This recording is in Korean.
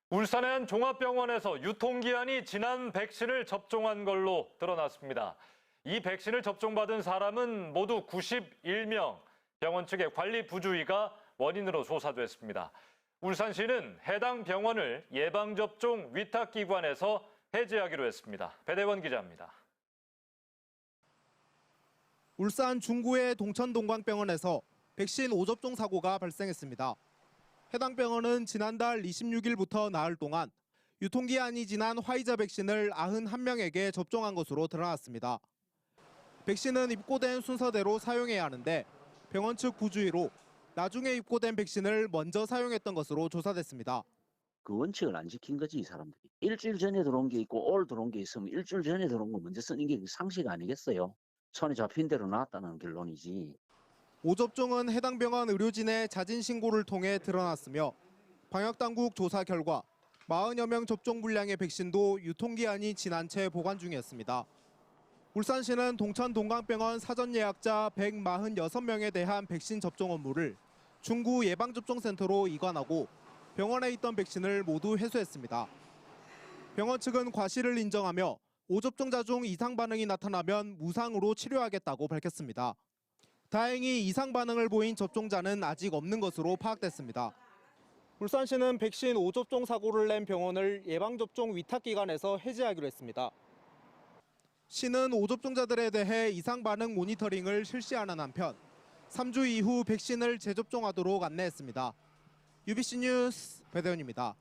울산의 한 종합병원에서 유통기한이 지난 백신을 접종한 걸로 드러났습니다. 이 백신을 접종받은 사람은 모두 91명. 병원 측의 관리 부주의가 원인으로 조사됐습니다. 울산시는 해당 병원을 예방접종 위탁기관에서 해제하기로 했습니다. 배대원 기자입니다. 울산 중구의 동천동광병원에서 백신 오접종 사고가 발생했습니다. 해당 병원은 지난달 26일부터 나흘 동안 유통기한이 지난 화이자 백신을 91명에게 접종한 것으로 드러났습니다. 백신은 입고된 순서대로 사용해야 하는데 병원 측 부주의로 나중에 입고된 백신을 먼저 사용했던 것으로 조사됐습니다. 그 원칙을 안 지킨 거지, 이 사람들이. 일주일 전에 들어온 게 있고 올 들어온 게 있으면 일주일 전에 들어온 거 먼저 쓰는 게 상식 아니겠어요? 손에 잡힌 대로 나왔다는 결론이지. 오접종은 해당 병원 의료진의 자진 신고를 통해 드러났으며 방역당국 조사 결과 40여 명 접종 분량의 백신도 유통기한이 지난 채 보관 중이었습니다. 울산시는 동천동광병원 사전 예약자 146명에 대한 백신 접종 업무를 중구 예방접종센터로 이관하고 병원에 있던 백신을 모두 회수했습니다. 병원 측은 과실을 인정하며 오접종자 중 이상 반응이 나타나면 무상으로 치료하겠다고 밝혔습니다. 다행히 이상 반응을 보인 접종자는 아직 없는 것으로 파악됐습니다. 울산시는 백신 오접종 사고를 낸 병원을 예방접종 위탁기관에서 해제하기로 했습니다. 시는 오접종자들에 대해 이상 반응 모니터링을 실시하는 한편 3주 이후 백신을 재접종하도록 안내했습니다. UBC 뉴스 배대현입니다.